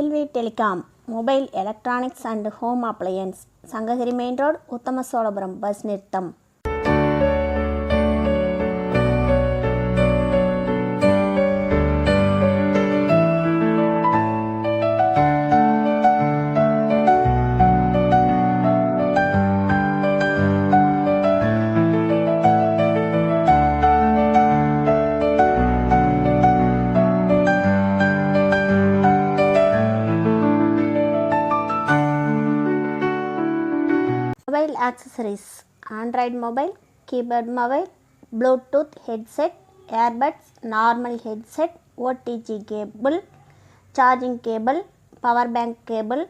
Selvi Telecom, Mobile Electronics and Home Appliance, Sangagiri Main Road, Uttama Solapuram, Bus Nirtham. Mobile accessories: Android mobile, keyboard mobile, Bluetooth headset, earbuds, normal headset, OTG cable, charging cable, power bank cable,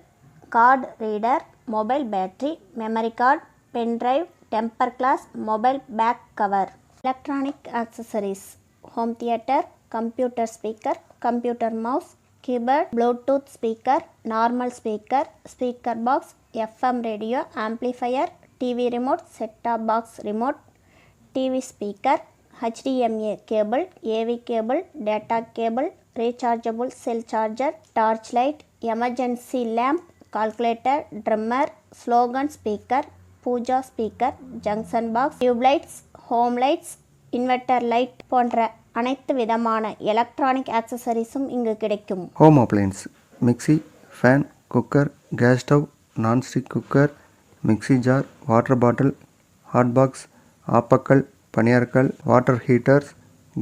card reader, mobile battery, memory card, pen drive, temper glass, mobile back cover. Electronic accessories: home theater, computer speaker, computer mouse, keyboard, Bluetooth speaker, normal speaker, speaker box, FM radio, amplifier, TV remote, set-top box remote, TV speaker, HDMI cable, AV cable, data cable, rechargeable cell charger, torch light, emergency lamp, calculator, drummer, slogan speaker, puja speaker, junction box, tube lights, home lights, inverter light போன்ற அனைத்து விதமான electronic ஆக்சசரிஸும் இங்கு கிடைக்கும். Home appliances: mixie, fan, cooker, gas stove, nonstick cooker, mixie jar, water bottle, hot box, ஆப்பக்கல், பனியாற்கல், water heaters,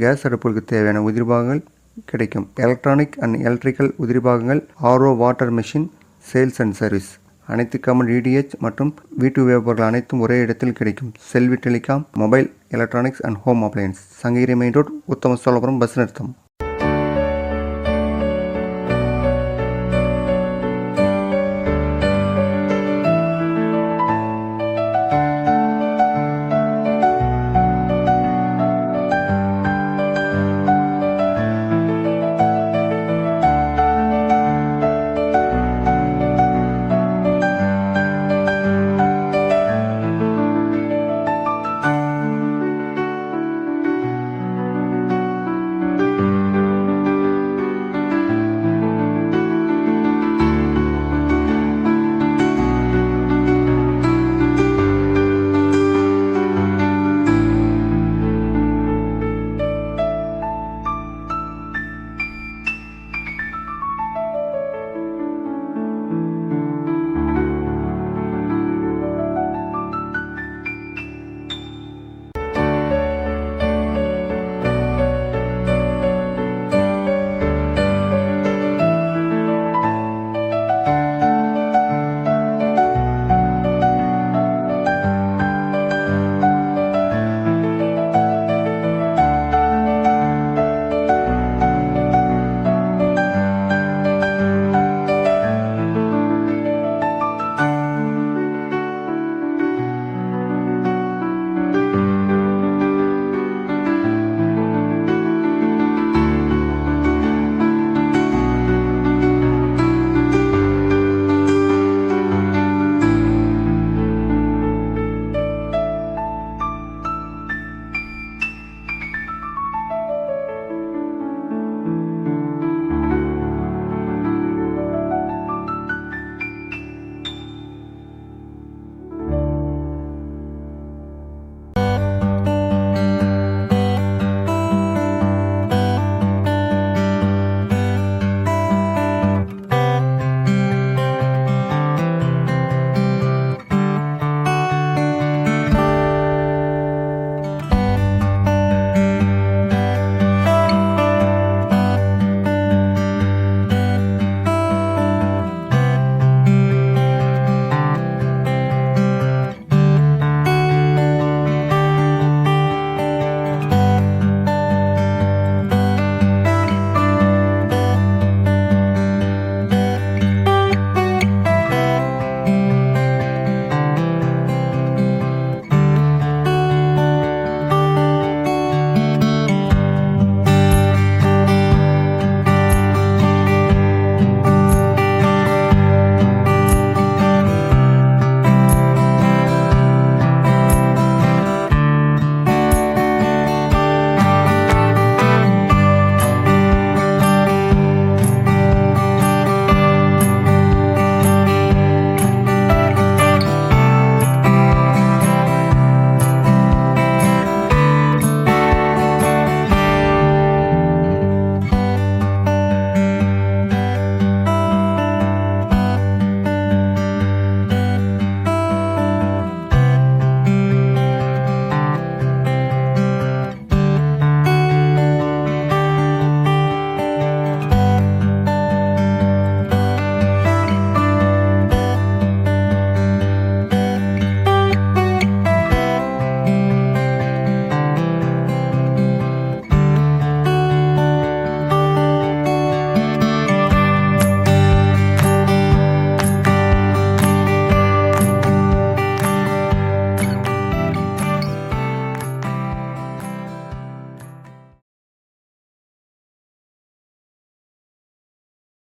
gas அடுப்புக்கு தேவையான உதிரிபாகங்கள் கிடைக்கும். எலக்ட்ரானிக் அண்ட் எலக்ட்ரிக்கல் உதிரிபாகங்கள், RO water machine, sales and service, அனைத்து கம்பெனி டிடிஹெச் மற்றும் வீட்டு உபயோகப்பொருட்கள் அனைத்தும் ஒரே இடத்தில் கிடைக்கும். Selvi telecom, mobile electronics and home appliances, Sankagiri main road, Uthamacholapuram, bus நிறுத்தம்.